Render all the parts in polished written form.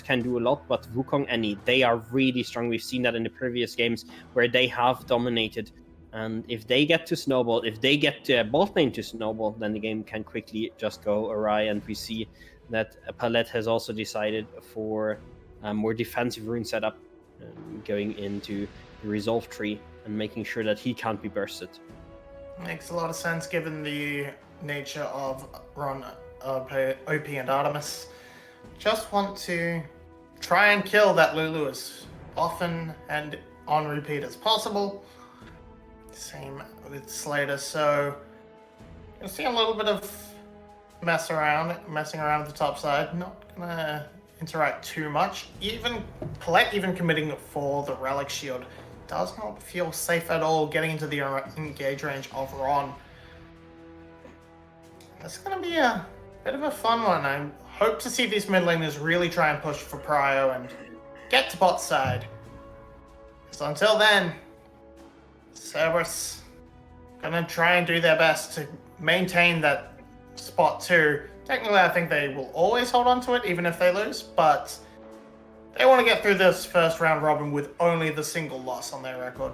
can do a lot, but Wukong and Yi, they are really strong. We've seen that in the previous games where they have dominated. And if they get to snowball, if they get bot lane to snowball, then the game can quickly just go awry. And we see that Palette has also decided for a more defensive rune setup, going into the resolve tree and making sure that he can't be bursted. Makes a lot of sense given the nature of Ron, OP and Artemis. Just want to try and kill that Lulu as often and on repeat as possible. Same with Slater, so you'll see a little bit of messing around with the top side. Not gonna interact too much. Even Palette committing for the Relic Shield does not feel safe at all getting into the engage range of Ron. That's gonna be a bit of a fun one. I hope to see these mid laners really try and push for prio and get to bot side. So until then, Cerberus gonna try and do their best to maintain that spot 2. Technically, I think they will always hold on to it, even if they lose, but they want to get through this first round robin with only the single loss on their record.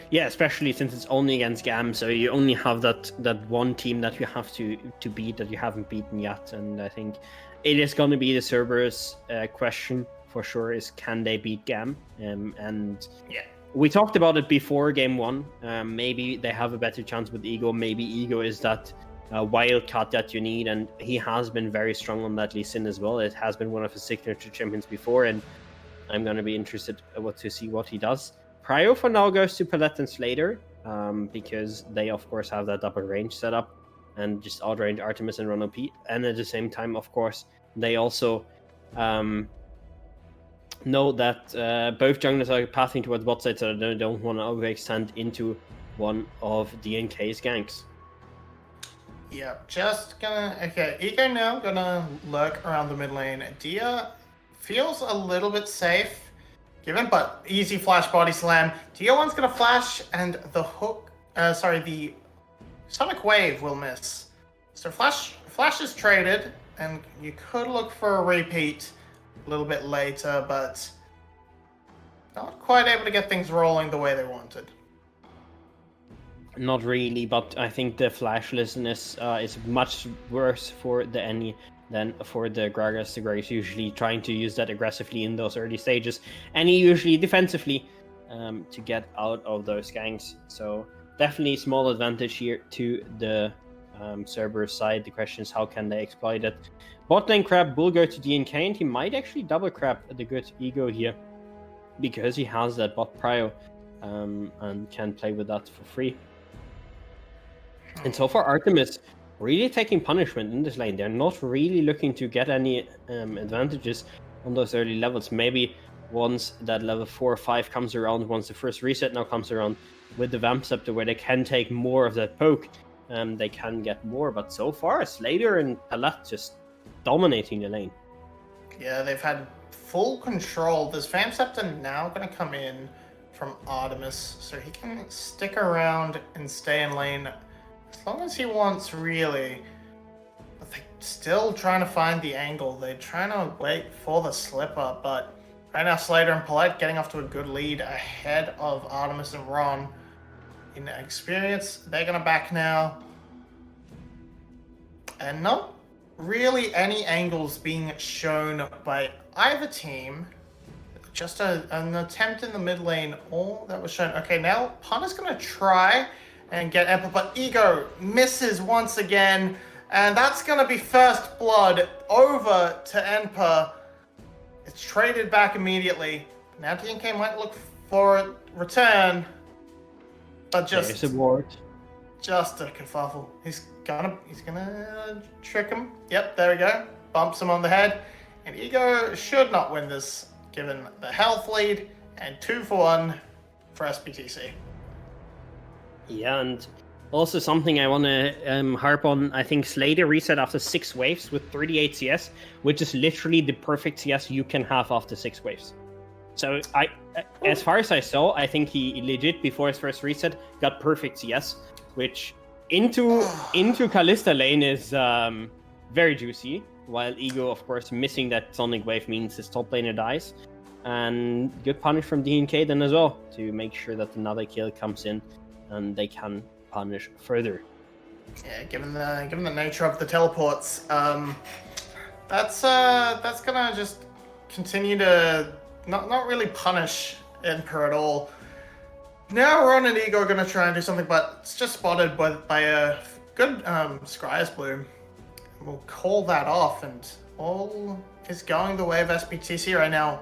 Yeah, especially since it's only against GAM, so you only have that one team that you have to beat that you haven't beaten yet, and I think it is going to be the Cerberus question for sure, is can they beat GAM? And yeah, we talked about it before game 1. Maybe they have a better chance with Ego. Maybe Ego is that wild card that you need, and he has been very strong on that Lee Sin as well. It has been one of his signature champions before, and I'm going to be interested to see what he does. Prio for now goes to Palette and Slater, because they of course have that double range setup and just outrange Artemis and Ron OP. And at the same time, of course, they also know that both junglers are pathing towards bot side, so they don't want to overextend into one of DNK's ganks. Yeah, just gonna... Okay, Ego now gonna lurk around the mid lane. Dia feels a little bit safe, given, but easy flash body slam. Dia one's gonna flash, and the hook... the Sonic Wave will miss. So flash is traded, and you could look for a repeat a little bit later, but not quite able to get things rolling the way they wanted. Not really, but I think the flashlessness is much worse for the Annie than for the Gragas. The Gragas usually trying to use that aggressively in those early stages, Annie usually defensively to get out of those ganks. So definitely small advantage here to the Cerberus side. The question is, how can they exploit it? Bot lane Crab will go to DNK, and he might actually double crab the good Ego here, because he has that bot prio and can play with that for free. And so far, Artemis really taking punishment in this lane. They're not really looking to get any advantages on those early levels. Maybe once that level 4 or 5 comes around, once the first reset now comes around with the Vamp Scepter, where they can take more of that poke, they can get more. But so far, Slater and Palette just dominating the lane. Yeah, they've had full control. This Vamp Scepter now going to come in from Artemis, so he can stick around and stay in lane as long as he wants, really. But they're still trying to find the angle. They're trying to wait for the slipper, but right now Slater and Palette getting off to a good lead ahead of Artemis and Ron. In experience, they're going to back now. And not really any angles being shown by either team. Just an attempt in the mid lane, all that was shown. Okay, now Punter's going to try and get Emperor, but Ego misses once again, and that's going to be first blood over to Emperor. It's traded back immediately. Now DNK might look for a return, but just a kerfuffle. He's gonna trick him. Yep, there we go. Bumps him on the head, and Ego should not win this, given the health lead and 2-for-1 for SBTC. Yeah, and also something I want to harp on. I think Slater reset after 6 waves with 38 CS, which is literally the perfect CS you can have after 6 waves. So as far as I saw, I think he legit before his first reset got perfect CS, which into Kalista lane is very juicy. while Ego, of course, missing that Sonic Wave means his top laner dies. And good punish from DNK then as well, to make sure that another kill comes in and they can punish further. Yeah, given the nature of the teleports, that's gonna just continue to not really punish Emperor at all. Now Ron and Ego are gonna try and do something, but it's just spotted by a good Scryer's Bloom. We'll call that off, and all is going the way of SBTC right now.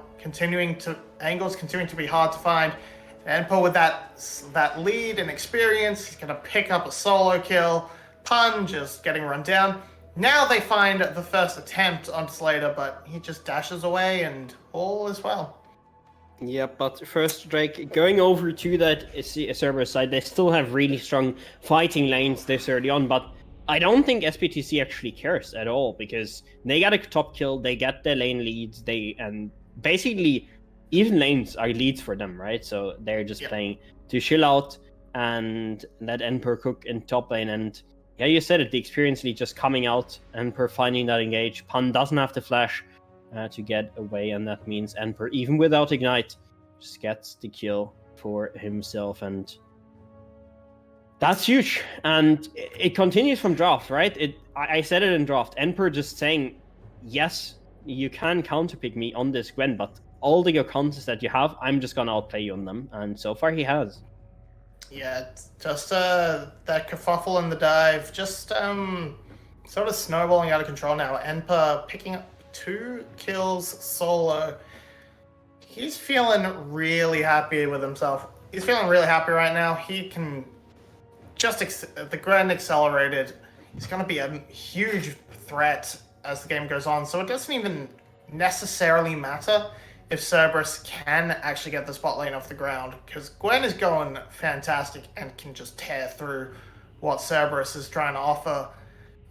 Angles continuing to be hard to find. Emperor with that lead and experience, he's gonna pick up a solo kill. Pun just getting run down. Now they find the first attempt on Slater, but he just dashes away and all is well. Yeah, but first, Drake, going over to that Cerberus side, they still have really strong fighting lanes this early on, but I don't think SBTC actually cares at all, because they got a top kill, they get their lane leads, and basically even lanes are leads for them, right? So they're just playing to chill out and let Emperor cook in top lane. And yeah, you said it, the experience lead just coming out, Emperor finding that engage. Pun doesn't have to flash to get away, and that means Emperor, even without Ignite, just gets the kill for himself, and that's huge. And it continues from draft, right? I said it in draft, Emperor just saying, yes, you can counterpick me on this Gwen, but all the contests that you have, I'm just gonna outplay you on them, and so far he has. Yeah, it's just that kerfuffle in the dive, just sort of snowballing out of control now. Emperor picking up 2 kills solo. He's feeling really happy with himself. He's feeling really happy right now. He can just the Gwen accelerated. He's going to be a huge threat as the game goes on. So it doesn't even necessarily matter if Cerberus can actually get the spot lane off the ground, because Gwen is going fantastic and can just tear through what Cerberus is trying to offer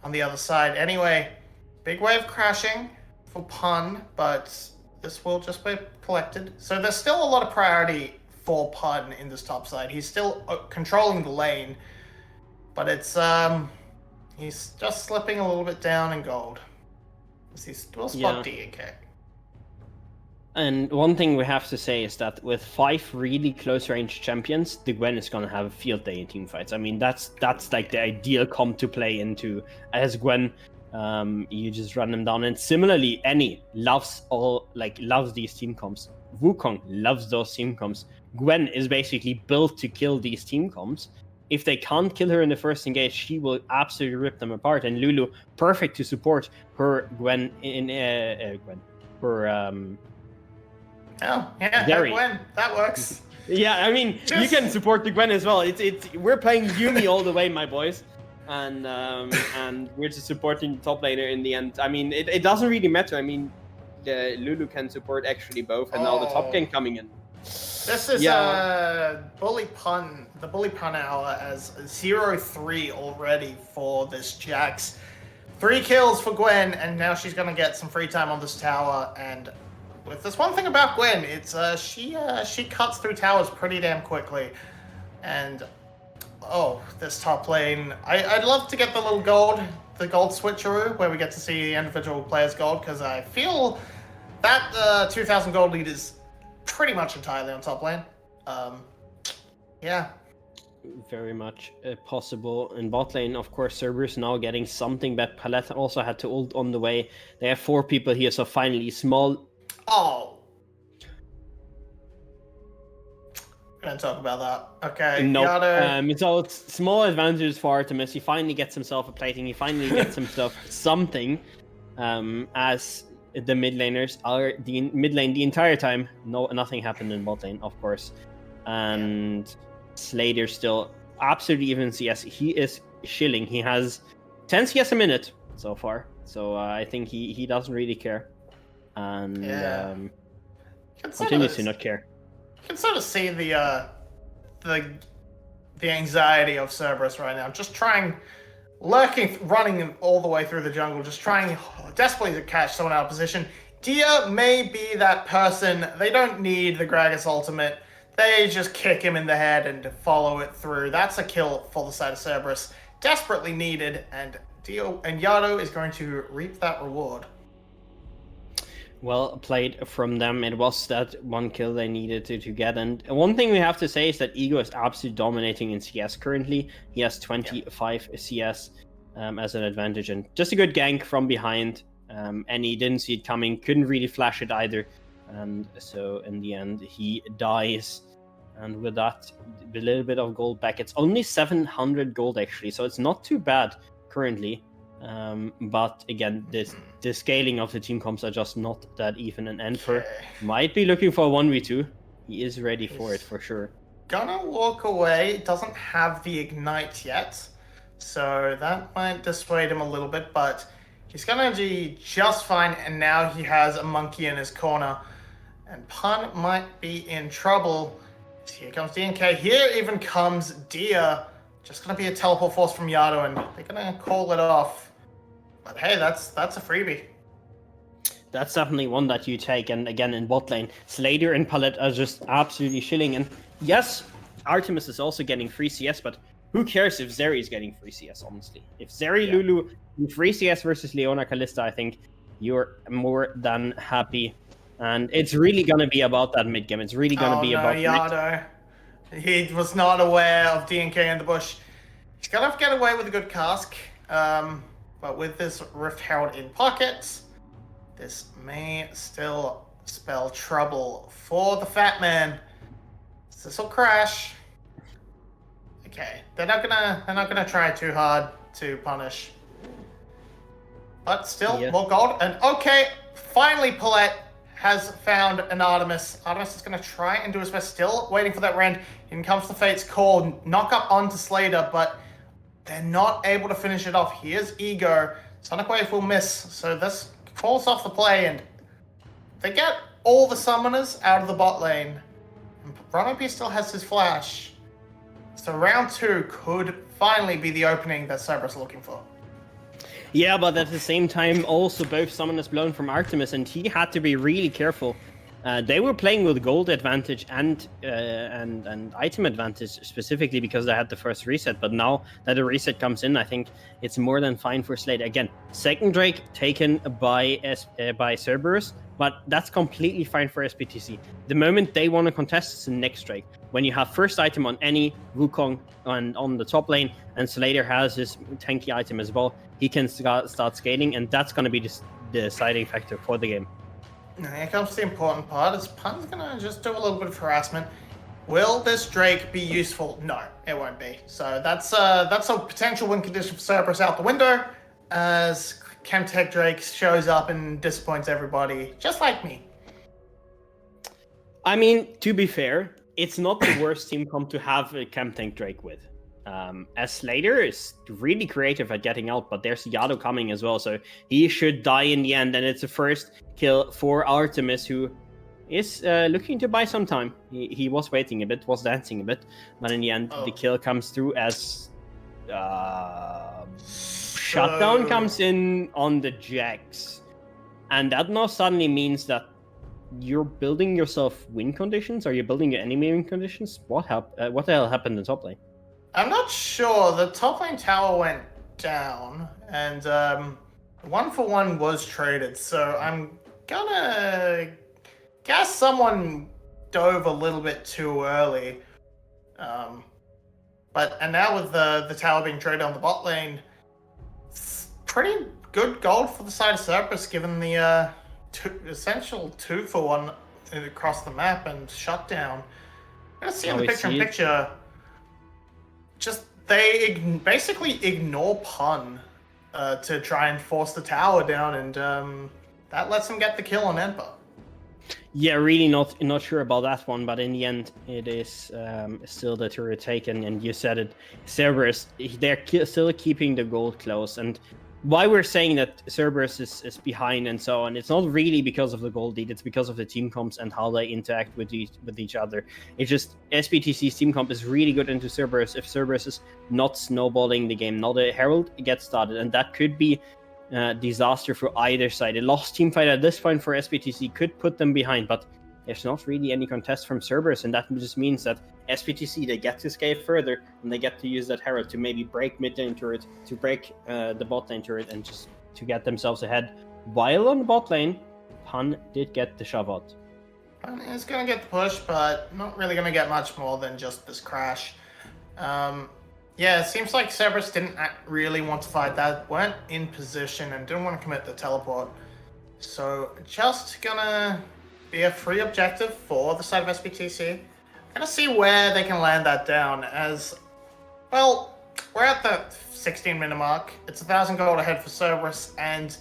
on the other side. Anyway, big wave crashing for Pun, but this will just be collected. So there's still a lot of priority for Pun in this top side. He's still controlling the lane, but it's he's just slipping a little bit down in gold. He's still spot DK. And one thing we have to say is that with 5 really close range champions, the Gwen is gonna have a field day in team fights. I mean, that's like the ideal comp to play into as Gwen. You just run them down, and similarly, Annie loves these team comps. Wukong loves those team comps. Gwen is basically built to kill these team comps. If they can't kill her in the first engage, she will absolutely rip them apart. And Lulu, perfect to support her Gwen Oh, yeah, Gwen, that works. Yeah, I mean, you can support the Gwen as well. We're playing Yumi all the way, my boys, and we're just supporting the top laner in the end. I mean, it doesn't really matter. I mean, Lulu can support actually both, and now the top game coming in. This is Bully Pun, the Bully Pun hour, as 0-3 already for this Jax. 3 kills for Gwen, and now she's gonna get some free time on this tower. And with this one thing about Gwen, it's she cuts through towers pretty damn quickly. And this top lane, I'd love to get the gold switcheroo where we get to see the individual players' gold, because I feel that 2,000 gold lead is pretty much entirely on top lane. Yeah. Very much possible in bot lane. Of course, Cerberus now getting something, but Palette also had to ult on the way. They have 4 people here, so finally small. Oh. Gonna talk about that. Okay. No. So it's small advantages for Artemis. He finally gets himself a plating. He finally gets himself something. As the mid laners are the mid lane the entire time. Nothing happened in bot lane, of course. And Slater still absolutely even CS. He is shilling. He has 10 CS a minute so far. So I think he doesn't really care. And continues to not care. You can sort of see the anxiety of Cerberus right now. Just running all the way through the jungle, just trying desperately to catch someone out of position. Dia may be that person. They don't need the Gragas ultimate. They just kick him in the head and follow it through. That's a kill for the side of Cerberus. Desperately needed, and Dio and Yado is going to reap that reward. Well played from them. It was that one kill they needed to get. And one thing we have to say is that Ego is absolutely dominating in CS currently. He has 25 CS as an advantage, and just a good gank from behind. And he didn't see it coming, couldn't really flash it either. And so in the end, he dies. And with that, a little bit of gold back. It's only 700 gold actually, so it's not too bad currently. But again, the scaling of the team comps are just not that even. And Enfer might be looking for a 1v2. He is ready for it for sure. Gonna walk away. Doesn't have the ignite yet, so that might dissuade him a little bit. But he's gonna do just fine. And now he has a monkey in his corner, and Pun might be in trouble. Here comes DNK. Here even comes Dia. Just gonna be a teleport force from Yado, and they're gonna call it off. But hey, that's a freebie. That's definitely one that you take. And again, in bot lane, Slater and Palette are just absolutely chilling. And yes, Artemis is also getting free CS, but who cares if Zeri is getting free CS, honestly? If Zeri, Lulu, free CS versus Leona Kalista, I think you're more than happy. And it's really going to be about that mid game. It's really going to be about Yado. He was not aware of DNK in the bush. He's going to get away with a good cask. But with this Rift Herald in pockets, this may still spell trouble for the Fat Man. This will crash. Okay, they're not gonna try too hard to punish. But still, more gold. And okay, finally Paulette has found an Artemis. Artemis is gonna try and do his best, still waiting for that rend. In comes the Fate's Call, knock up onto Slater, but they're not able to finish it off. Here's Ego. Sonic Wave will miss, so this calls off the play, and they get all the summoners out of the bot lane. And Ronopi still has his flash. So round 2 could finally be the opening that Cerberus is looking for. Yeah, but at the same time, also both summoners blown from Artemis, and he had to be really careful. They were playing with gold advantage and item advantage specifically because they had the first reset. But now that the reset comes in, I think it's more than fine for Slade. Again, second Drake taken by Cerberus, but that's completely fine for SBTC. The moment they want to contest, it's the next Drake. When you have first item on any Wukong on the top lane, and Slater has his tanky item as well, he can start scaling, and that's going to be the deciding factor for the game. Now here comes the important part, is Pun's gonna just do a little bit of harassment. Will this Drake be useful? No, it won't be. So that's a potential win condition for Cerberus out the window, as Chemtech Drake shows up and disappoints everybody, just like me. I mean, to be fair, it's not the worst team comp to have a Chemtech Drake with. As Slater is really creative at getting out, but there's Yado coming as well, so he should die in the end, and it's a first kill for Artemis, who is looking to buy some time. He was waiting a bit, was dancing a bit, but in the end, the kill comes through as Shutdown comes in on the Jax, and that now suddenly means that you're building yourself win conditions. Are you building your enemy win conditions? What the hell happened in top lane? I'm not sure. The top lane tower went down, and 1-for-1 was traded, so I'm gonna guess someone dove a little bit too early. And now with the tower being traded on the bot lane, it's pretty good gold for the side of Cerberus, given the essential 2-for-1 across the map and shutdown. I'm gonna see in the picture-in-picture. Just they basically ignore Pun to try and force the tower down, and that lets them get the kill on Emperor. Yeah, really not sure about that one, but in the end, it is still the turret taken, and you said it, Cerberus, they're still keeping the gold close, and why we're saying that Cerberus is behind and so on, it's not really because of the gold lead, it's because of the team comps and how they interact with each other. It's just SBTC's team comp is really good into Cerberus. If Cerberus is not snowballing the game, not a Herald gets started, and that could be disaster for either side. A lost team fight at this point for SBTC could put them behind, but there's not really any contest from Cerberus, and that just means that SBTC, they get to scale further, and they get to use that Herald to maybe break mid lane turret, to break the bot lane turret, and just to get themselves ahead. While on the bot lane, Pun did get the shove out. Pun is going to get the push, but not really going to get much more than just this crash. Yeah, it seems like Cerberus didn't really want to fight that, weren't in position, and didn't want to commit the teleport. So just gonna be a free objective for the side of SBTC. Gonna see where they can land that down, as, well, we're at the 16-minute mark. It's 1,000 gold ahead for Cerberus and,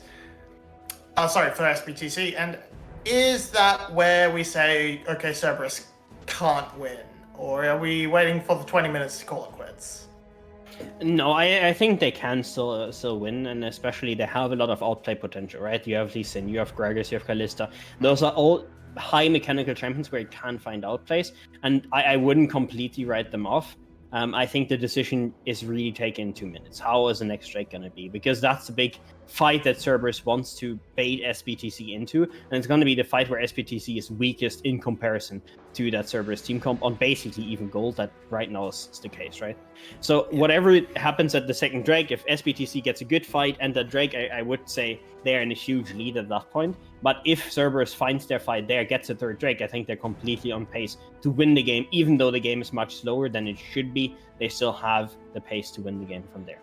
sorry, for SBTC. And is that where we say, okay, Cerberus can't win? Or are we waiting for the 20 minutes to call it quits? No, I think they can still win, and especially they have a lot of outplay potential, right? You have Lee Sin, you have Gragas, you have Kalista. Those are all high mechanical champions where you can find outplays, and I wouldn't completely write them off. I think the decision is really taken in 2 minutes. How is the next strike going to be? Because that's the big fight that Cerberus wants to bait SBTC into, and it's going to be the fight where SBTC is weakest in comparison to that Cerberus team comp on basically even gold. That right now is the case, right? So whatever happens at the second Drake, if SBTC gets a good fight and that Drake, I would say they're in a huge lead at that point. But if Cerberus finds their fight there, gets a third Drake, I think they're completely on pace to win the game. Even though the game is much slower than it should be, they still have the pace to win the game from there.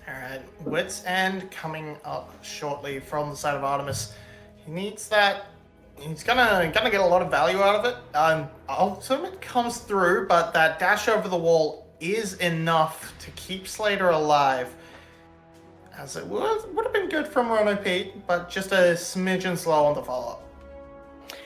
All right, Wits End coming up shortly from the side of Artemis. He needs that. He's gonna get a lot of value out of it. Ultimate comes through, but that dash over the wall is enough to keep Slater alive. As it would have been good from Rono Pete, but just a smidgen slow on the follow-up.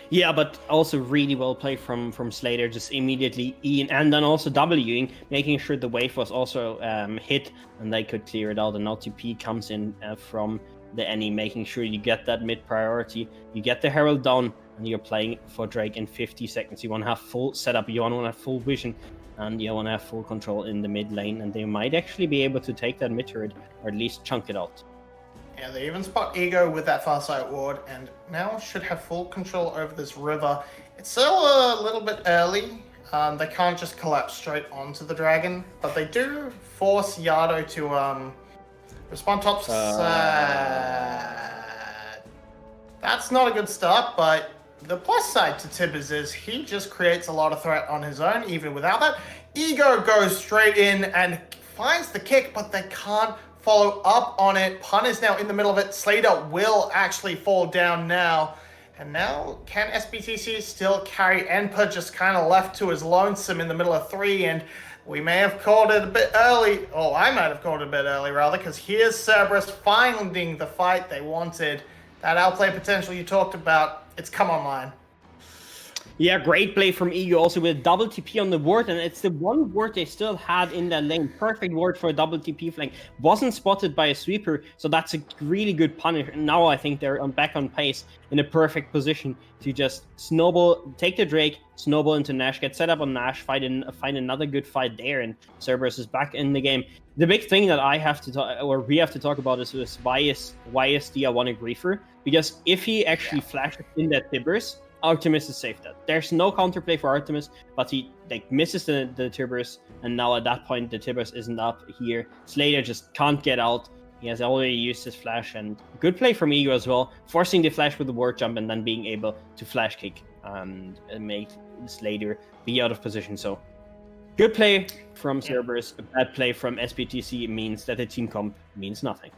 Yeah, but also really well played from Slater, just immediately E'ing and then also Wing, making sure the wave was also hit and they could clear it out. And now TP comes in from the Annie, making sure you get that mid priority. You get the Herald down and you're playing for Drake in 50 seconds. You want to have full setup, you want to have full vision, and you want to have full control in the mid lane. And they might actually be able to take that mid turret or at least chunk it out. Yeah, they even spot Ego with that far sight ward, and now should have full control over this river. It's still a little bit early. They can't just collapse straight onto the dragon, but they do force Yardo to respond top side. That's not a good start, but the plus side to Tibbers is he just creates a lot of threat on his own, even without that. Ego goes straight in and finds the kick, but they can't follow up on it. Pun is now in the middle of it. Slater will actually fall down now. And now, can SBTC still carry Enpa just kind of left to his lonesome in the middle of 3? And we may have called it a bit early. Oh, I might have called it a bit early, rather, because here's Cerberus finding the fight they wanted. That outplay potential you talked about, it's come online. Yeah, great play from Ego, also with double TP on the ward, and it's the one ward they still had in that lane. Perfect ward for a double TP flank. Wasn't spotted by a sweeper, so that's a really good punish. And now I think they're back on pace in a perfect position to just snowball, take the Drake, snowball into Nash, get set up on Nash, find another good fight there, and Cerberus is back in the game. The big thing that I have to talk, or we have to talk about is why is DR1 a griefer? Because if he actually flashes in that Tibbers, Artemis is safe dead. There's no counterplay for Artemis, but he misses the Tibbers, and now at that point the Tibbers isn't up here. Slater just can't get out. He has already used his flash, and good play from Ego as well, forcing the flash with the ward jump and then being able to flash kick and make Slater be out of position. So good play from Cerberus, a bad play from SBTC means that the team comp means nothing.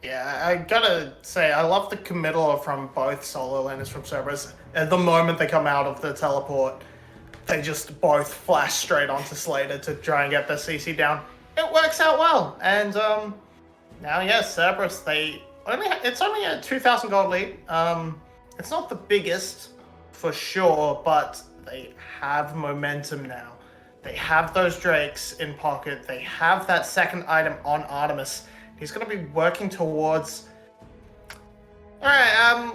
Yeah, I gotta say, I love the committal from both solo laners from Cerberus. At the moment they come out of the teleport, they just both flash straight onto Slater to try and get their CC down. It works out well. And now, yes, Cerberus, it's only a 2,000 gold lead. It's not the biggest, for sure, but they have momentum now. They have those Drakes in pocket. They have that second item on Artemis. He's going to be working towards... All right,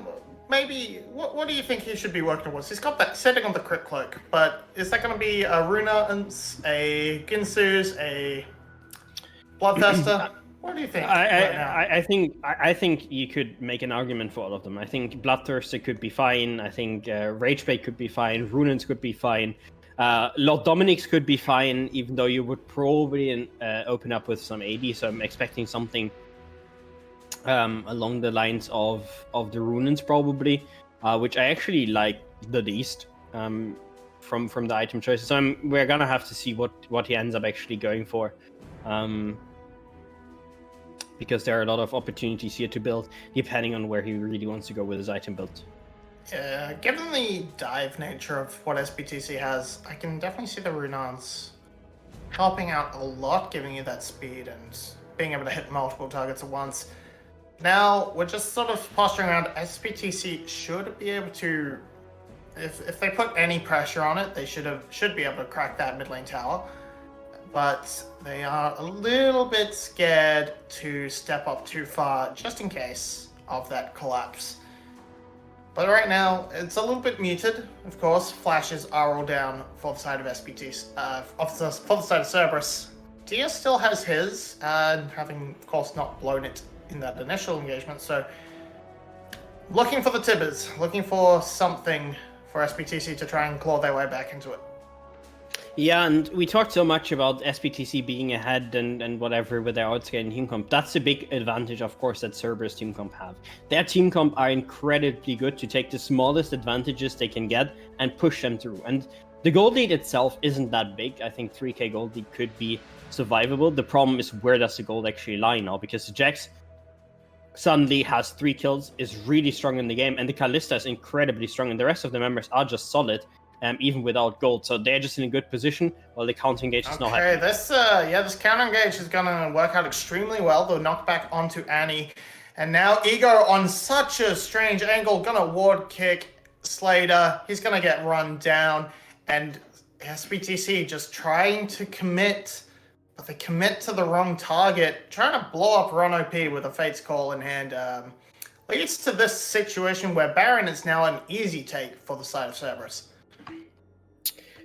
maybe... What do you think he should be working towards? He's got that setting on the crit cloak, but is that going to be a Runa, a Ginsu's, a Bloodthirster? What do you think right now? I think you could make an argument for all of them. I think Bloodthirster could be fine. I think Ragebait could be fine. Runens could be fine. Lord Dominic's could be fine, even though you would probably open up with some AD. So I'm expecting something along the lines of the Runens probably, which I actually like the least from the item choices. So we're gonna have to see what he ends up actually going for. Because there are a lot of opportunities here to build, depending on where he really wants to go with his item build. Yeah, given the dive nature of what SBTC has, I can definitely see the Runans helping out a lot, giving you that speed and being able to hit multiple targets at once. Now, we're just sort of posturing around. SBTC should be able to, if they put any pressure on it, they should be able to crack that mid lane tower. But they are a little bit scared to step up too far, just in case of that collapse. But right now, it's a little bit muted, of course. Flashes are all down for the side of SBT, for the side of Cerberus. Dia still has his, having, of course, not blown it in that initial engagement. So, looking for the Tibbers, looking for something for SBTC to try and claw their way back into it. Yeah, and we talked so much about SBTC being ahead and whatever with their outscaling team comp. That's a big advantage, of course, that Cerberus team comp have. Their team comp are incredibly good to take the smallest advantages they can get and push them through. And the gold lead itself isn't that big. I think 3k gold lead could be survivable. The problem is, where does the gold actually lie now? Because the Jax suddenly has 3 kills, is really strong in the game, and the Kalista is incredibly strong, and the rest of the members are just solid. Even without gold, so they're just in a good position while the counter engage is not happening. Okay, this counter engage is gonna work out extremely well. The knockback onto Annie, and now Ego on such a strange angle, gonna ward kick Slater. He's gonna get run down, and SBTC just trying to commit, but they commit to the wrong target. Trying to blow up Ron OP with a Fate's Call in hand leads to this situation where Baron is now an easy take for the side of Cerberus.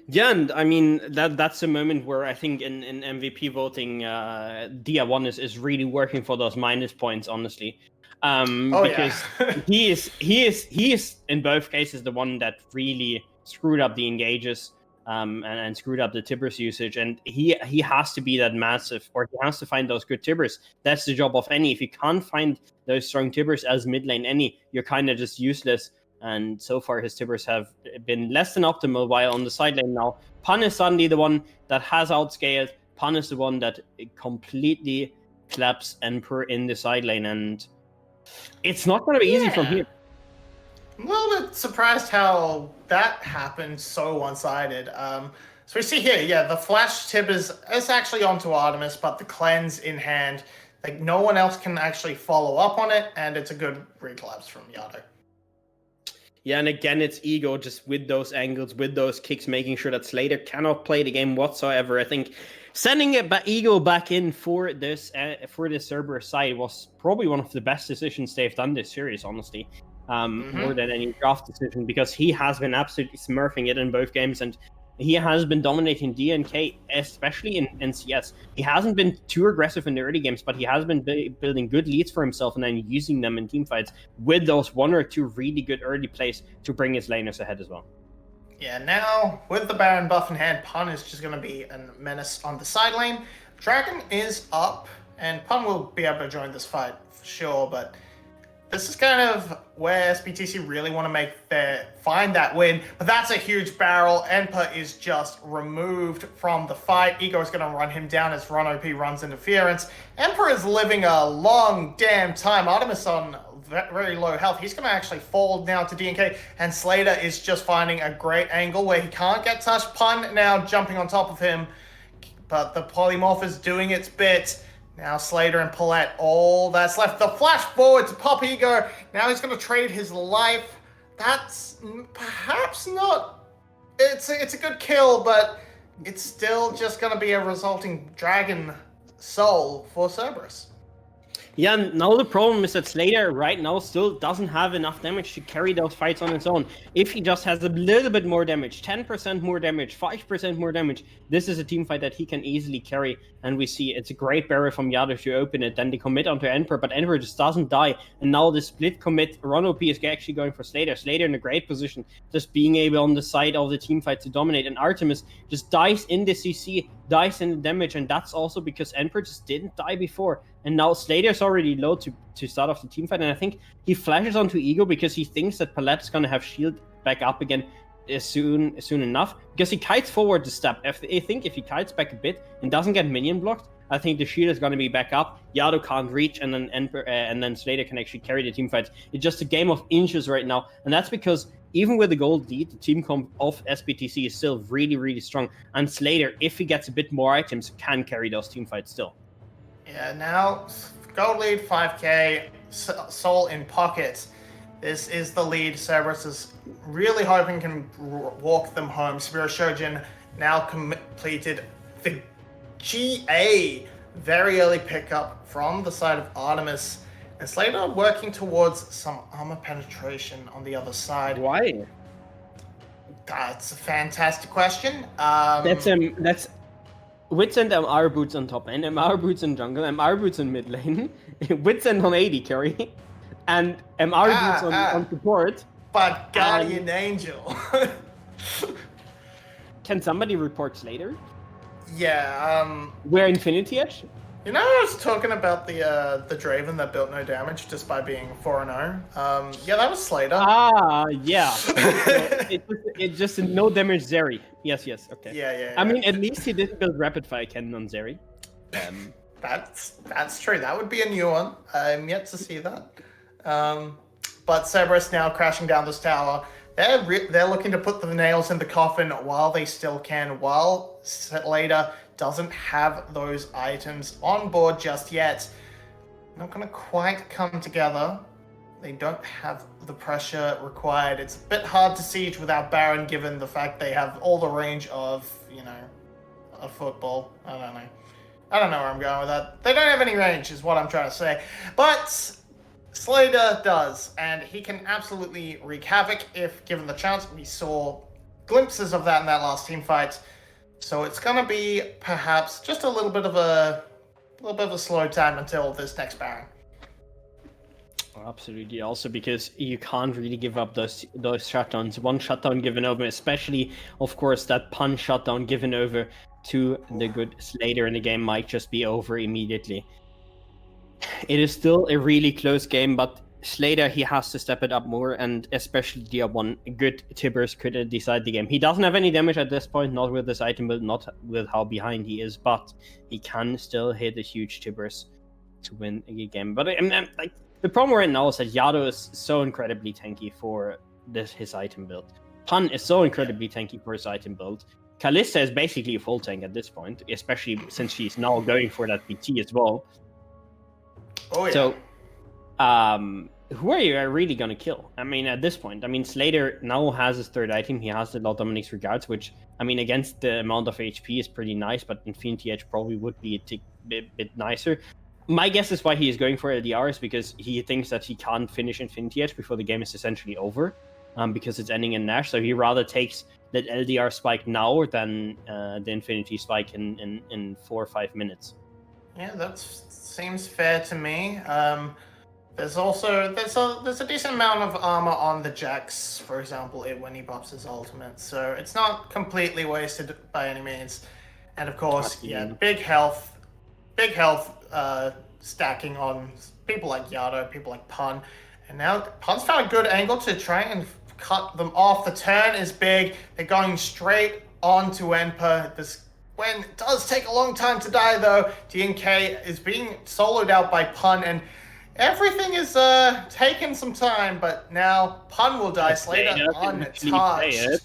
Yeah, and I mean that's a moment where I think in MVP voting, Dia1 is really working for those minus points, honestly, because he is in both cases the one that really screwed up the engages and screwed up the Tibbers usage, and he has to be that massive, or he has to find those good Tibbers. That's the job of any. If you can't find those strong Tibbers as mid lane any, you're kind of just useless. And so far, his Tibbers have been less than optimal, while on the side lane now, Pan is suddenly the one that has outscaled. Pan is the one that completely claps Emperor in the side lane, and it's not going to be easy from here. I'm a little bit surprised how that happened so one-sided. So we see here, the flash Tibbers is actually onto Artemis, but the cleanse in hand, like no one else can actually follow up on it, and it's a good recollapse from Yado. Yeah, and again, it's Ego just with those angles, with those kicks, making sure that Slater cannot play the game whatsoever. I think sending Ego back in for this Cerberus side was probably one of the best decisions they've done this series, honestly, more than any draft decision, because he has been absolutely smurfing it in both games, and he has been dominating DNK, especially in NCS. He hasn't been too aggressive in the early games, but he has been building good leads for himself and then using them in teamfights with those 1 or 2 really good early plays to bring his laners ahead as well. Yeah, now with the Baron buff in hand, Pun is just going to be a menace on the side lane. Dragon is up, and Pun will be able to join this fight for sure, but this is kind of where SBTC really want to find that win, but that's a huge barrel. Emperor is just removed from the fight. Ego is going to run him down as Ron OP runs interference. Emperor is living a long damn time. Artemis on very low health. He's going to actually fall now to DNK, and Slater is just finding a great angle where he can't get touched. Pun now jumping on top of him, but the polymorph is doing its bit. Now Slater and Paulette, all that's left. The flash forward to pop Ego. Now he's going to trade his life. That's perhaps not... It's a good kill, but it's still just going to be a resulting dragon soul for Cerberus. Yeah, now the problem is that Slater right now still doesn't have enough damage to carry those fights on its own. If he just has a little bit more damage, 10% more damage, 5% more damage, this is a team fight that he can easily carry. And we see it's a great barrier from Yado to open it. Then they commit onto Emperor, but Emperor just doesn't die. And now the split commit, Ron P is actually going for Slater. Slater in a great position, just being able on the side of the team fight to dominate. And Artemis just dies in the CC, dies in the damage, and that's also because Emperor just didn't die before. And now Slater's already low to start off the team fight, and I think he flashes onto Ego because he thinks that Palette's gonna have shield back up again soon enough, because he kites forward the step. I think if he kites back a bit and doesn't get minion blocked, I think the shield is gonna be back up. Yado can't reach, and then Slater can actually carry the team fight. It's just a game of inches right now, and that's because even with the gold lead, the team comp of SBTC is still really, really strong. And Slater, if he gets a bit more items, can carry those team fights still. Yeah, now gold lead 5k, soul in pocket. This is the lead Cerberus is really hoping can walk them home. Spirit Shojin now completed the GA. Very early pickup from the side of Artemis. And Slater working towards some armor penetration on the other side. Why? That's a fantastic question. That's Wits and MR boots on top lane, MR boots in jungle, MR boots in mid lane, Wits and on AD carry, and MR boots on support. But Guardian Angel. Can somebody report Slater? Yeah, Where Infinity Edge? You know, I was talking about the Draven that built no damage just by being 4-0. Yeah, that was Slater. Ah, yeah. It's just a no damage Zeri. Yes, okay. Yeah. I mean, at least he didn't build rapid fire cannon on Zeri. That's true. That would be a new one. I'm yet to see that. But Cerberus now crashing down this tower. They're looking to put the nails in the coffin while they still can. While Slater doesn't have those items on board just yet. Not going to quite come together. They don't have the pressure required. It's a bit hard to siege without Baron, given the fact they have all the range of, a football. I don't know where I'm going with that. They don't have any range, is what I'm trying to say. But Slater does, and he can absolutely wreak havoc if given the chance. We saw glimpses of that in that last team fight. So it's gonna be perhaps just a little bit of a slow time until this next Baron. Absolutely. Also because you can't really give up those shutdowns. One shutdown given over, especially of course that punch shutdown given over to the good Slater in the game might just be over immediately. It is still a really close game, but Slater, he has to step it up more, and especially tier 1 good Tibbers could decide the game. He doesn't have any damage at this point, not with this item build, not with how behind he is, but he can still hit a huge Tibbers to win a game. But like the problem right now is that Yado is so incredibly tanky for his item build. Pun is so incredibly tanky for his item build. Kalista is basically a full tank at this point, especially since she's now going for that BT as well. Oh yeah. So, who are you really gonna kill? I mean, at this point, Slater now has his third item. He has the Lord Dominic's Regards, which, against the amount of HP is pretty nice, but Infinity Edge probably would be a bit nicer. My guess is why he is going for LDR is because he thinks that he can't finish Infinity Edge before the game is essentially over, because it's ending in Nash. So he rather takes that LDR spike now than the Infinity spike in 4 or 5 minutes. Yeah, that seems fair to me. There's a decent amount of armor on the Jax, for example, when he pops his ultimate, so it's not completely wasted by any means. And of course, yeah, big health stacking on people like Yado, people like Pun, and now Pun's found a good angle to try and cut them off. The turn is big. They're going straight on to Enpa. This Gwen does take a long time to die though. DNK is being soloed out by Pun, and everything is taking some time, but now Pun will die. Slater untouched.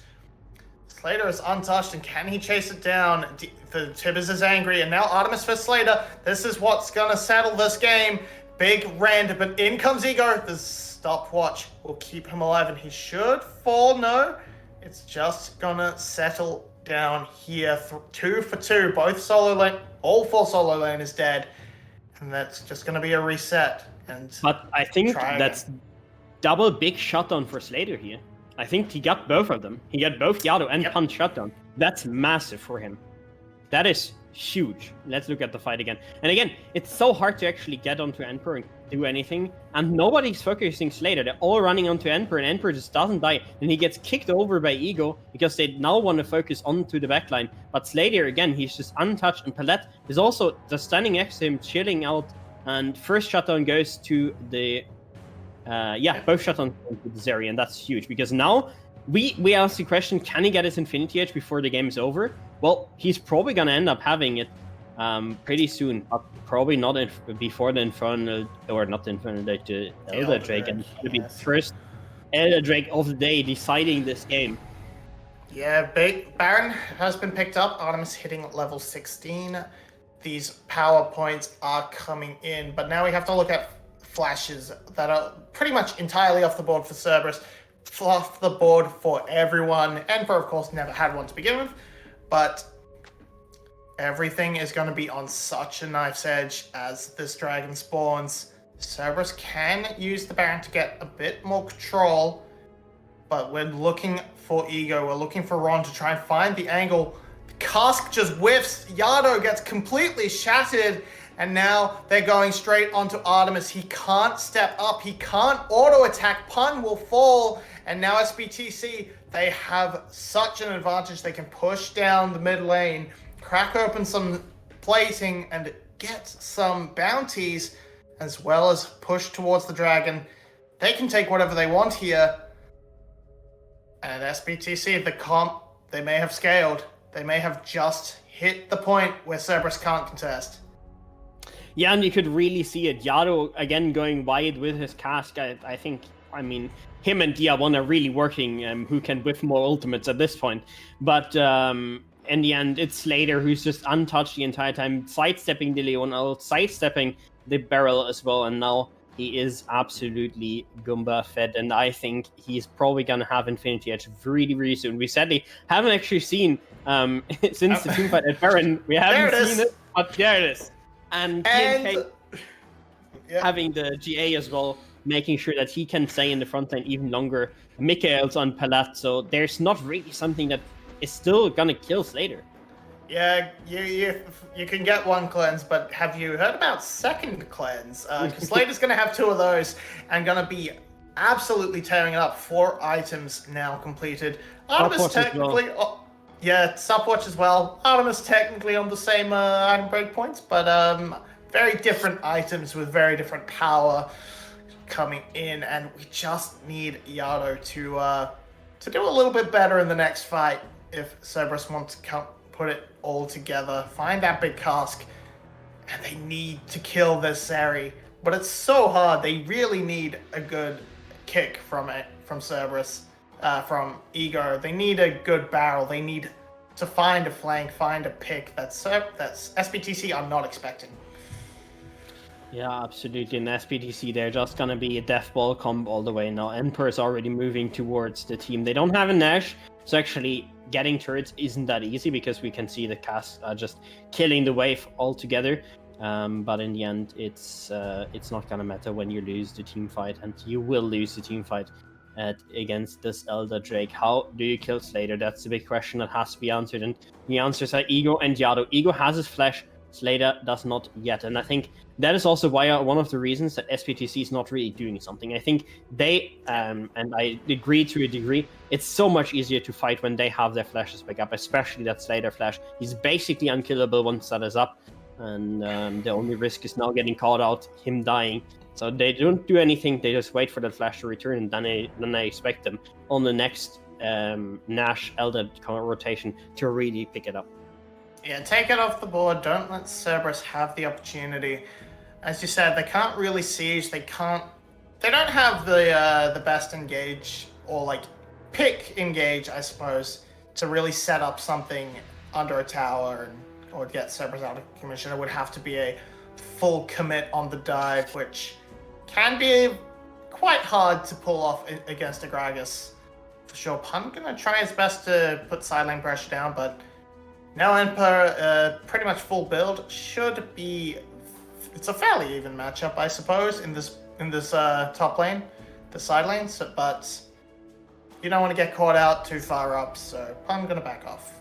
Slater is untouched, and can he chase it down? The Tibbers is angry, and now Artemis for Slater. This is what's gonna settle this game. Big rend, but in comes Ego. The stopwatch will keep him alive, and he should fall. No, it's just gonna settle down here. 2 for 2, both solo lane, all 4 solo lane is dead. And that's just going to be a reset. And But I think try that's again. double big shutdown for Slater here. I think he got both of them. He got both Yado and Yep. Punch shutdown. That's massive for him. That is huge. Let's look at the fight again. And again, it's so hard to actually get onto Emperor and do anything. And nobody's focusing Slater. They're all running onto Emperor, and Emperor just doesn't die. And he gets kicked over by Ego because they now want to focus onto the backline. But Slater, again, he's just untouched. And Palette is also just standing next to him, chilling out. And first shutdown goes to the... both shutdowns to the Zeri, and that's huge. Because now we ask the question, can he get his Infinity Edge before the game is over? Well, he's probably going to end up having it pretty soon, but probably not before the Infernal, or not the Infernal, the Elder Drake, and it'll be the first Elder Drake of the day deciding this game. Yeah, Baron has been picked up. Artemis hitting level 16. These power points are coming in, but now we have to look at flashes that are pretty much entirely off the board for Cerberus, off the board for everyone. Emperor, of course, never had one to begin with, but everything is going to be on such a knife's edge as this dragon spawns. Cerberus can use the Baron to get a bit more control, but we're looking for Ego. We're looking for Ron to try and find the angle. The cask just whiffs. Yado gets completely shattered, and now they're going straight onto Artemis. He can't step up. He can't auto-attack. Pun will fall, and now SBTC, they have such an advantage. They can push down the mid lane, crack open some plating, and get some bounties, as well as push towards the dragon. They can take whatever they want here. And SBTC, the comp, they may have scaled. They may have just hit the point where Cerberus can't contest. Yeah, and you could really see it. Yado, again, going wide with his cask. I think, him and Dia1 are really working who can whiff more ultimates at this point. But in the end, it's Slater who's just untouched the entire time, sidestepping the Leon, sidestepping the barrel as well, and now he is absolutely Goomba fed, and I think he's probably going to have Infinity Edge really, really soon. We sadly haven't actually seen, since the teamfight at Baron, we haven't seen it, but there it is. And PNK having the GA as well, making sure that he can stay in the front line even longer. Mikael's on Palette, so there's not really something that is still going to kill Slater. Yeah, you can get one cleanse, but have you heard about second cleanse? Because Slater's going to have two of those and going to be absolutely tearing it up. 4 items now completed. Artemis technically... Stopwatch as well. Artemis technically on the same item breakpoints, but very different items with very different power coming in, and we just need Yado to do a little bit better in the next fight if Cerberus wants to put it all together, find that big cask, and they need to kill this Zeri. But it's so hard. They really need a good kick from Cerberus, from Ego. They need a good barrel. They need to find a flank, find a pick that's SBTC are not expecting. Yeah, absolutely. In SBTC, they're just going to be a death ball comp all the way now. Emperor's already moving towards the team. They don't have a Nash, so actually getting turrets isn't that easy because we can see the cast just killing the wave altogether. But in the end, it's not going to matter when you lose the team fight, and you will lose the team fight against this Elder Drake. How do you kill Slater? That's the big question that has to be answered, and the answers are Ego and Yado. Ego has his flash, Slater does not yet, and I think that is also why one of the reasons that SBTC is not really doing something. I think they, and I agree to a degree, it's so much easier to fight when they have their flashes back up, especially that Slater flash. He's basically unkillable once that is up, and the only risk is now getting called out, him dying. So they don't do anything, they just wait for that flash to return, and then I expect them on the next Nash Elder rotation to really pick it up. Yeah, take it off the board. Don't let Cerberus have the opportunity. As you said, they can't really siege. They don't have the best engage or pick engage, I suppose, to really set up something under a tower or get Cerberus out of commission. It would have to be a full commit on the dive, which can be quite hard to pull off against a Gragas. For sure, Pun gonna try his best to put side lane pressure down, but now Emperor, pretty much full build, should be it's a fairly even matchup, I suppose, in this top lane, the side lanes, but you don't want to get caught out too far up, so I'm gonna back off.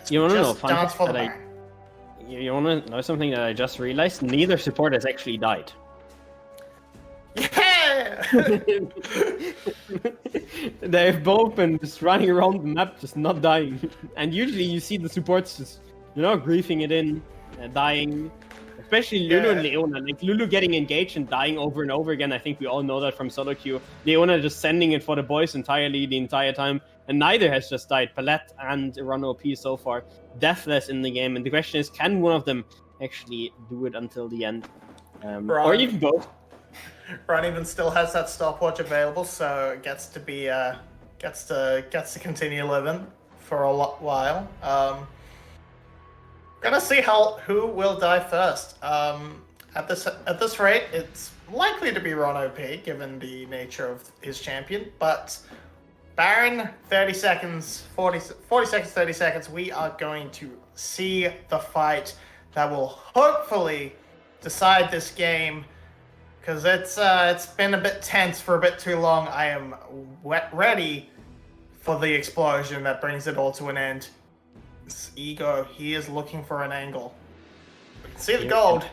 You want to know? Dance for the Baron. You want to know something that I just realized? Neither support has actually died. Yeah! They've both been just running around the map, just not dying. And usually you see the supports just, griefing it in, dying. Especially Lulu and Leona. Like, Lulu getting engaged and dying over and over again. I think we all know that from solo queue. Leona just sending it for the boys entirely the entire time. And neither has just died. Palette and Run OP so far. Deathless in the game. And the question is, can one of them actually do it until the end? Or even both. Ron even still has that stopwatch available, so it gets to be gets to continue living for a while. Gonna see who will die first. At this rate, it's likely to be Ron OP given the nature of his champion, but Baron 30 seconds, 40 seconds, 30 seconds. We are going to see the fight that will hopefully decide this game. Because it's been a bit tense for a bit too long. I am ready for the explosion that brings it all to an end. This Ego, he is looking for an angle. We can see the gold.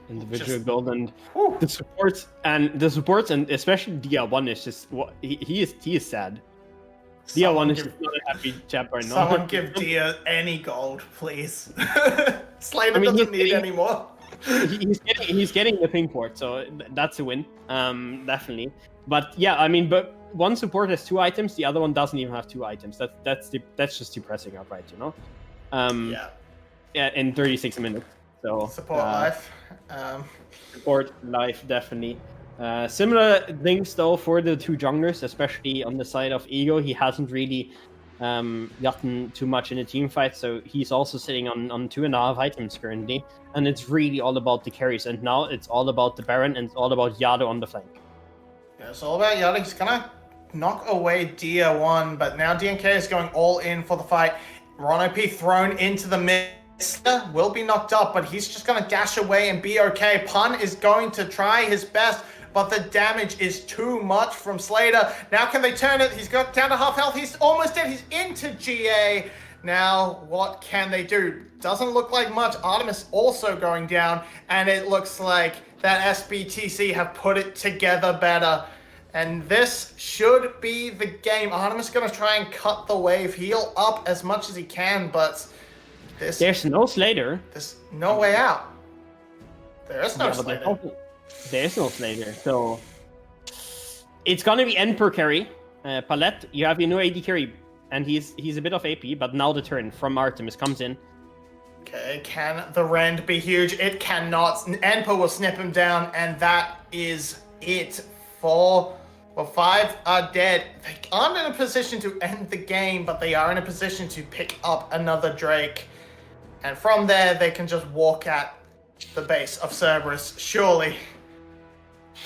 Individual gold and the supports and especially DR1 is just he is sad. DR1 is just not a happy chap right now. Someone give Dia any gold, please. Slater doesn't need any more. He's getting the ping port, so that's a win, definitely. But yeah, but one support has 2 items, the other one doesn't even have 2 items. That's just depressing outright, Yeah, in 36 minutes. So support life. Support life, definitely. Similar things though for the 2 junglers, especially on the side of Ego. He hasn't really gotten too much in a team fight, so he's also sitting on 2.5 items currently, and it's really all about the carries. And now it's all about the Baron, and it's all about Yado on the flank. Yeah, it's all about Yado. He's gonna knock away DR1, but now DNK is going all in for the fight. Ron OP thrown into the mid. Will be knocked up, but he's just gonna dash away and be okay. Pun is going to try his best, but the damage is too much from Slater. Now can they turn it? He's got down to half health. He's almost dead. He's into GA. Now what can they do? Doesn't look like much. Artemis also going down, and it looks like that SBTC have put it together better. And this should be the game. Artemis going to try and cut the wave, heal up as much as he can, but there's no Slater. There's no way out. There is no Slater. There's no Slater, so it's gonna be end per carry. Palette, you have your new AD carry, and he's a bit of AP, but now the turn from Artemis comes in. Okay, can the rend be huge? It cannot. Enpo will snip him down, and that is it. 5 are dead. They aren't in a position to end the game, but they are in a position to pick up another Drake. And from there, they can just walk at the base of Cerberus, surely.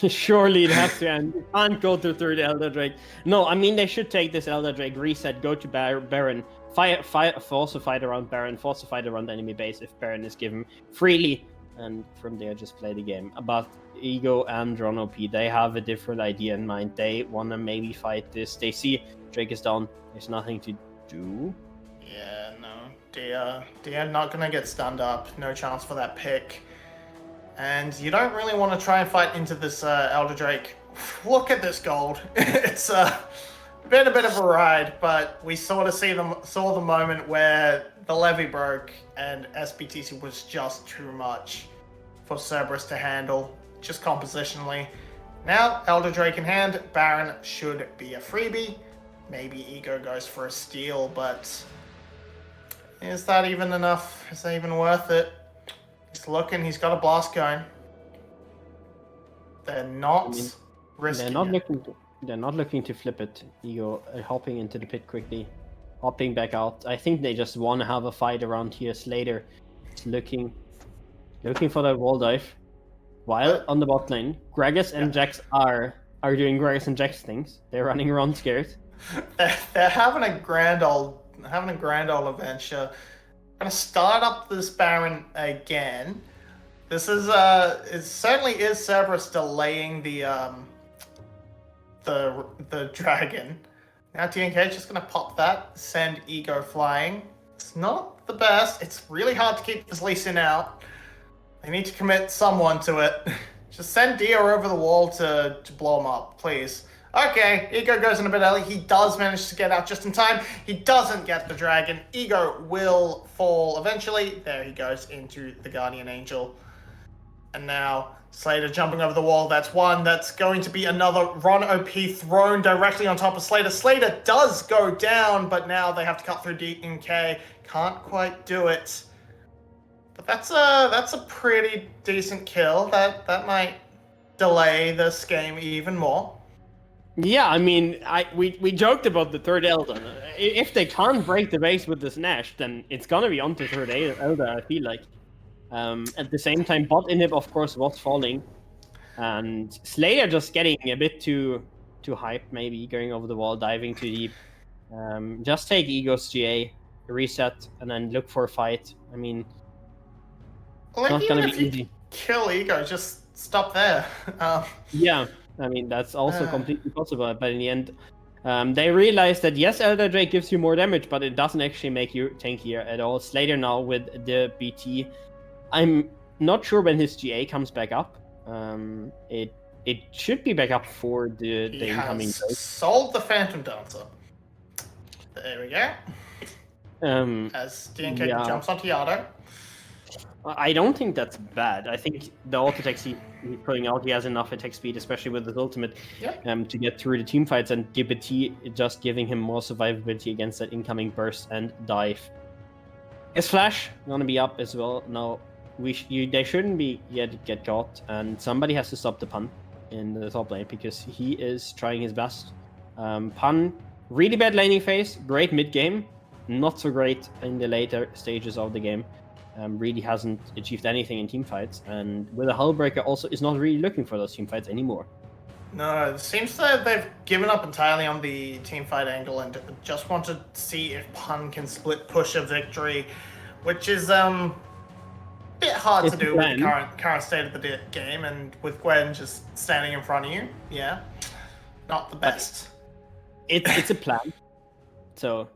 Surely it has to end. You can't go to 3rd Elder Drake. No, they should take this Elder Drake, reset, go to Baron, force a fight around Baron, force a fight around the enemy base if Baron is given freely, and from there just play the game. But Ego and Ron OP, they have a different idea in mind. They want to maybe fight this. They see Drake is down. There's nothing to do. Yeah, no. Dia not going to get stunned up. No chance for that pick. And you don't really want to try and fight into this Elder Drake. Look at this gold. It's been a bit of a ride, but we sort of saw the moment where the levy broke and SBTC was just too much for Cerberus to handle, just compositionally. Now, Elder Drake in hand, Baron should be a freebie. Maybe Ego goes for a steal, but is that even enough? Is that even worth it? He's looking, he's got a blast going. They're not risking They're not looking to flip it. Ego hopping into the pit quickly, hopping back out. I think they just want to have a fight around here. Slater is looking for that wall dive. While on the bot lane, Gragas and Jax are doing Gragas and Jax things. They're running around scared. They're having a grand old adventure. Gonna start up this Baron again. This is it certainly is Cerberus delaying the dragon. Now DNK just gonna pop that, send Ego flying. It's not the best. It's really hard to keep this Lee Sin out. They need to commit someone to it. Just send Dio over the wall to blow him up, please. Okay, Ego goes in a bit early. He does manage to get out just in time. He doesn't get the dragon. Ego will fall eventually. There he goes into the Guardian Angel. And now Slater jumping over the wall. That's one. That's going to be another Ron OP thrown directly on top of Slater. Slater does go down, but now they have to cut through DNK. Can't quite do it. But that's a pretty decent kill. That might delay this game even more. Yeah, I mean, we joked about the third Elder. If they can't break the base with this Nash, then it's gonna be on to third Elder, I feel like. At the same time, bot inhib, of course, was falling. And Slayer just getting a bit too hyped, maybe, going over the wall, diving too deep. Just take Ego's GA, reset, and then look for a fight. I mean, like, it's not gonna be easy. Kill Ego, just stop there. Yeah. I mean, that's also completely possible, but in the end, they realized that yes, Elder Drake gives you more damage, but it doesn't actually make you tankier at all. Slater now with the BT. I'm not sure when his GA comes back up. It should be back up for the incoming He sold the Phantom Dancer. There we go. As DNK jumps onto Yado. I don't think that's bad. I think the auto attacks he's putting out, he has enough attack speed, especially with his ultimate, to get through the team fights, and DBT just giving him more survivability against that incoming burst and dive. His flash gonna be up as well. Now they shouldn't be yet get caught, and somebody has to stop the pun in the top lane because he is trying his best. Pun, really bad laning phase, great mid game, not so great in the later stages of the game. Really hasn't achieved anything in team fights, and with a Hullbreaker also is not really looking for those team fights anymore. No, it seems that they've given up entirely on the team fight angle and just want to see if Pun can split push a victory, which is a bit hard to do with the current state of the game, and with Gwen just standing in front of you. Yeah, not the best. It's a plan. So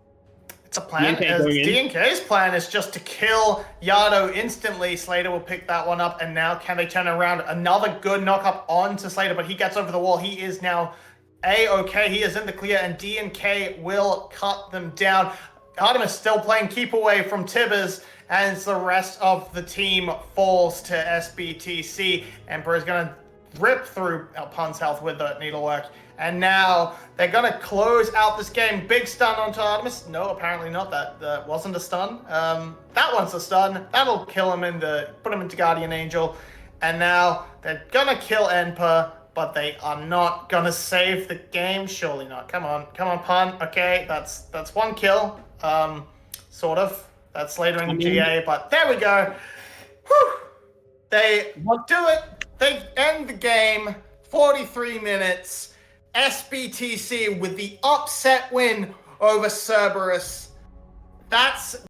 it's a plan. DNK's plan is just to kill Yado instantly. Slater will pick that one up, and now can they turn around? Another good knock up onto Slater, but he gets over the wall. He is now A-okay. He is in the clear, and DNK will cut them down. Artemis still playing keep away from Tibbers, and the rest of the team falls to SBTC. Emperor is going to rip through Pun's health with the needlework. And now they're going to close out this game. Big stun onto Artemis. No, apparently not. That wasn't a stun. That one's a stun. That'll kill him put him into Guardian Angel. And now they're going to kill Emperor, but they are not going to save the game. Surely not. Come on, Pun. Okay, that's one kill. Sort of. That's later in the GA, but there we go. Whew. They do it. They end the game. 43 minutes. SBTC with the upset win over Cerberus. That's